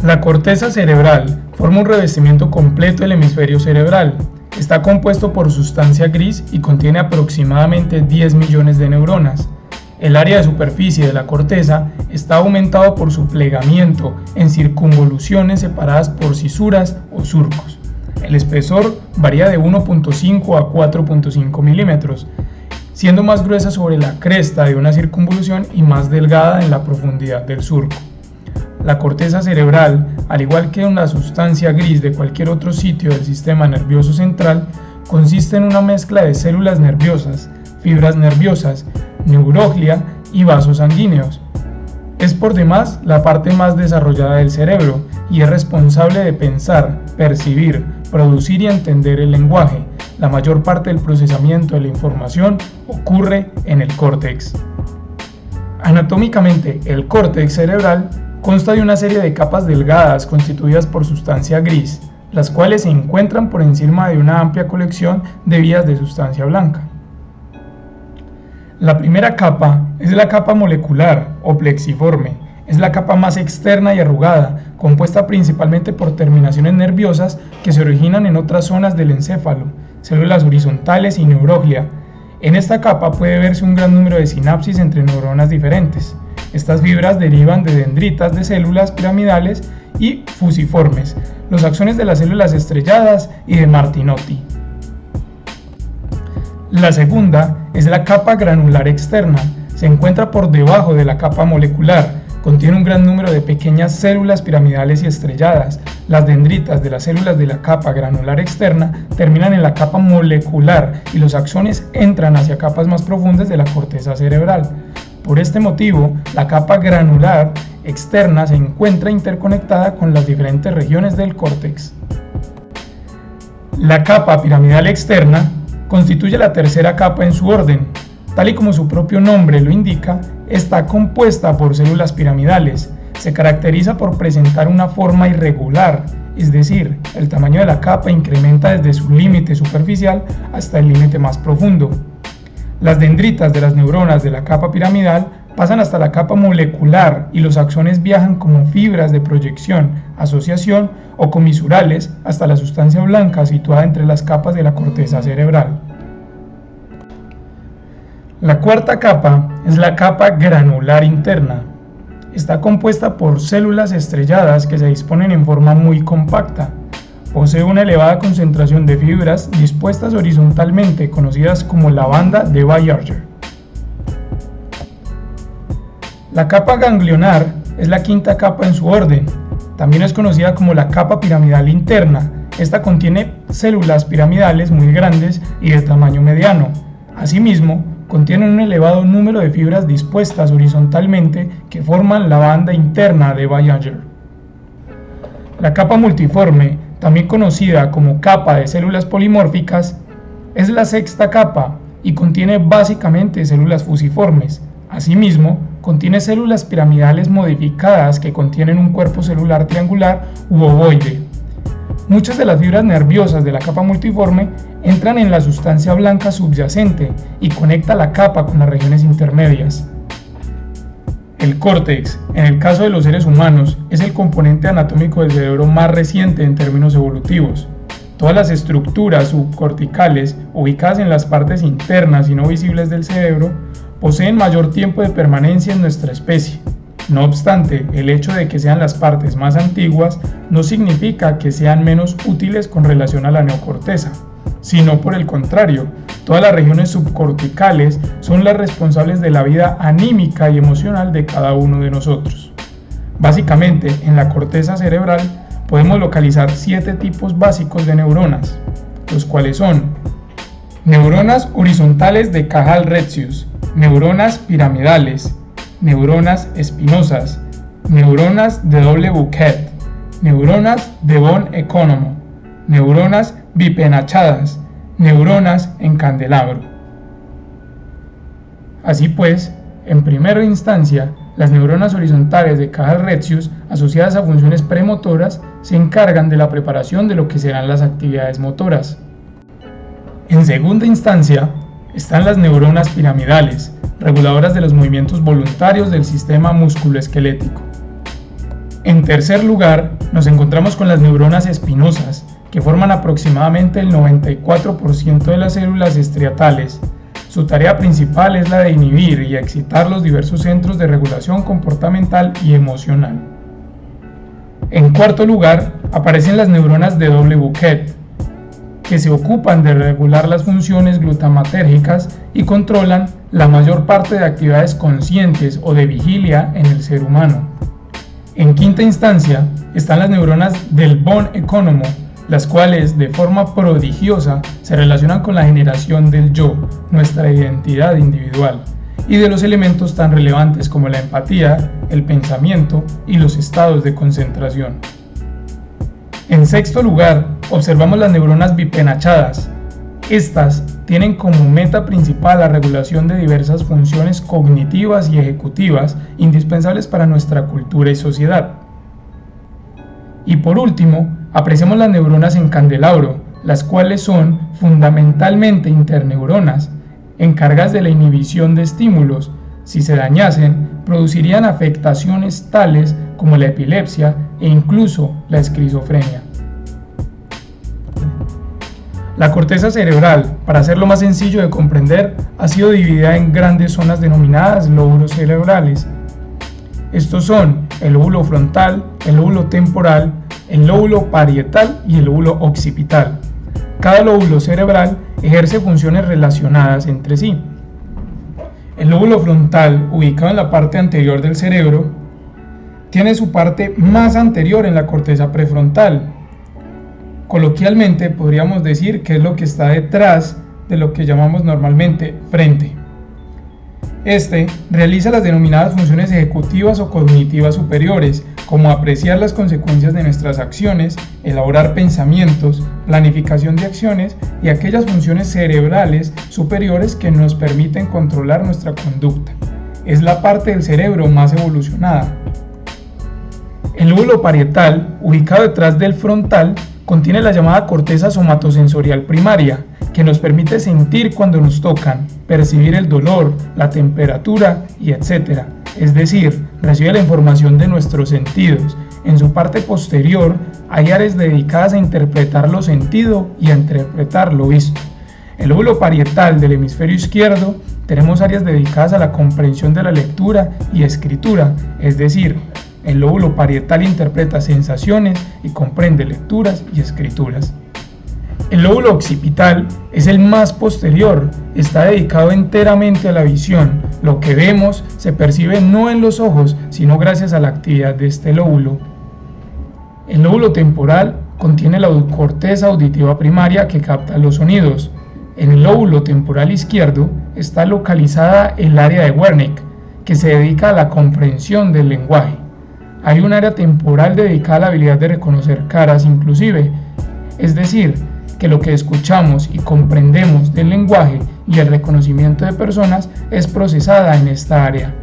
La corteza cerebral forma un revestimiento completo del hemisferio cerebral. Está compuesto por sustancia gris y contiene aproximadamente 10 millones de neuronas. El área de superficie de la corteza está aumentado por su plegamiento en circunvoluciones separadas por cisuras o surcos. El espesor varía de 1.5 a 4.5 milímetros, siendo más gruesa sobre la cresta de una circunvolución y más delgada en la profundidad del surco. La corteza cerebral, al igual que una sustancia gris de cualquier otro sitio del sistema nervioso central, consiste en una mezcla de células nerviosas, fibras nerviosas, neuroglia y vasos sanguíneos. Es por demás la parte más desarrollada del cerebro y es responsable de pensar, percibir, producir y entender el lenguaje. La mayor parte del procesamiento de la información ocurre en el córtex. Anatómicamente, el córtex cerebral consta de una serie de capas delgadas constituidas por sustancia gris, las cuales se encuentran por encima de una amplia colección de vías de sustancia blanca. La primera capa es la capa molecular o plexiforme. Es la capa más externa y arrugada, compuesta principalmente por terminaciones nerviosas que se originan en otras zonas del encéfalo, células horizontales y neuroglia. En esta capa puede verse un gran número de sinapsis entre neuronas diferentes. Estas fibras derivan de dendritas de células piramidales y fusiformes, los axones de las células estrelladas y de Martinotti. La segunda es la capa granular externa. Se encuentra por debajo de la capa molecular. Contiene un gran número de pequeñas células piramidales y estrelladas. Las dendritas de las células de la capa granular externa terminan en la capa molecular y los axones entran hacia capas más profundas de la corteza cerebral. Por este motivo, la capa granular externa se encuentra interconectada con las diferentes regiones del córtex. La capa piramidal externa constituye la tercera capa en su orden. Tal y como su propio nombre lo indica, está compuesta por células piramidales. Se caracteriza por presentar una forma irregular, es decir, el tamaño de la capa incrementa desde su límite superficial hasta el límite más profundo. Las dendritas de las neuronas de la capa piramidal pasan hasta la capa molecular y los axones viajan como fibras de proyección, asociación o comisurales hasta la sustancia blanca situada entre las capas de la corteza cerebral. La cuarta capa es la capa granular interna. Está compuesta por células estrelladas que se disponen en forma muy compacta. Posee una elevada concentración de fibras dispuestas horizontalmente, conocidas como la banda de Baillarger. La capa ganglionar es la quinta capa en su orden. También es conocida como la capa piramidal interna. Esta contiene células piramidales muy grandes y de tamaño mediano. Asimismo, contiene un elevado número de fibras dispuestas horizontalmente que forman la banda interna de Baillarger. La capa multiforme, también conocida como capa de células polimórficas, es la sexta capa y contiene básicamente células fusiformes. Asimismo, contiene células piramidales modificadas que contienen un cuerpo celular triangular u ovoide. Muchas de las fibras nerviosas de la capa multiforme entran en la sustancia blanca subyacente y conecta la capa con las regiones intermedias. El córtex, en el caso de los seres humanos, es el componente anatómico del cerebro más reciente en términos evolutivos. Todas las estructuras subcorticales, ubicadas en las partes internas y no visibles del cerebro, poseen mayor tiempo de permanencia en nuestra especie. No obstante, el hecho de que sean las partes más antiguas no significa que sean menos útiles con relación a la neocorteza, sino por el contrario, todas las regiones subcorticales son las responsables de la vida anímica y emocional de cada uno de nosotros. Básicamente, en la corteza cerebral podemos localizar 7 tipos básicos de neuronas, los cuales son neuronas horizontales de Cajal-Retzius, neuronas piramidales, neuronas espinosas, neuronas de doble Bouquet, neuronas de von Economo, neuronas bipenachadas, neuronas en candelabro. Así pues, en primera instancia, las neuronas horizontales de Cajal-Retzius, asociadas a funciones premotoras, se encargan de la preparación de lo que serán las actividades motoras. En segunda instancia, están las neuronas piramidales, reguladoras de los movimientos voluntarios del sistema musculoesquelético. En tercer lugar, nos encontramos con las neuronas espinosas, que forman aproximadamente el 94% de las células estriatales. Su tarea principal es la de inhibir y excitar los diversos centros de regulación comportamental y emocional. En cuarto lugar, aparecen las neuronas de doble buquet, que se ocupan de regular las funciones glutamatérgicas y controlan la mayor parte de actividades conscientes o de vigilia en el ser humano. En quinta instancia, están las neuronas del von Economo, las cuales de forma prodigiosa se relacionan con la generación del yo, nuestra identidad individual, y de los elementos tan relevantes como la empatía, el pensamiento y los estados de concentración. En sexto lugar, observamos las neuronas bipenachadas. Estas tienen como meta principal la regulación de diversas funciones cognitivas y ejecutivas indispensables para nuestra cultura y sociedad. Y por último, apreciamos las neuronas en candelabro, las cuales son fundamentalmente interneuronas, encargadas de la inhibición de estímulos. Si se dañasen, producirían afectaciones tales como la epilepsia e incluso la esquizofrenia. La corteza cerebral, para hacerlo más sencillo de comprender, ha sido dividida en grandes zonas denominadas lóbulos cerebrales. Estos son el lóbulo frontal, el lóbulo temporal, el lóbulo parietal y el lóbulo occipital. Cada lóbulo cerebral ejerce funciones relacionadas entre sí. El lóbulo frontal, ubicado en la parte anterior del cerebro, tiene su parte más anterior en la corteza prefrontal. Coloquialmente podríamos decir que es lo que está detrás de lo que llamamos normalmente frente. Este realiza las denominadas funciones ejecutivas o cognitivas superiores, como apreciar las consecuencias de nuestras acciones, elaborar pensamientos, planificación de acciones y aquellas funciones cerebrales superiores que nos permiten controlar nuestra conducta. Es la parte del cerebro más evolucionada. El lóbulo parietal, ubicado detrás del frontal, contiene la llamada corteza somatosensorial primaria, que nos permite sentir cuando nos tocan, percibir el dolor, la temperatura y etc. Es decir, recibe la información de nuestros sentidos. En su parte posterior hay áreas dedicadas a interpretar lo sentido y a interpretar lo visto. El lóbulo parietal del hemisferio izquierdo tenemos áreas dedicadas a la comprensión de la lectura y escritura, es decir, el lóbulo parietal interpreta sensaciones y comprende lecturas y escrituras. El lóbulo occipital es el más posterior, está dedicado enteramente a la visión. Lo que vemos se percibe no en los ojos, sino gracias a la actividad de este lóbulo. El lóbulo temporal contiene la corteza auditiva primaria que capta los sonidos. En el lóbulo temporal izquierdo está localizada el área de Wernicke, que se dedica a la comprensión del lenguaje. Hay un área temporal dedicada a la habilidad de reconocer caras inclusive, es decir, que lo que escuchamos y comprendemos del lenguaje y el reconocimiento de personas es procesada en esta área.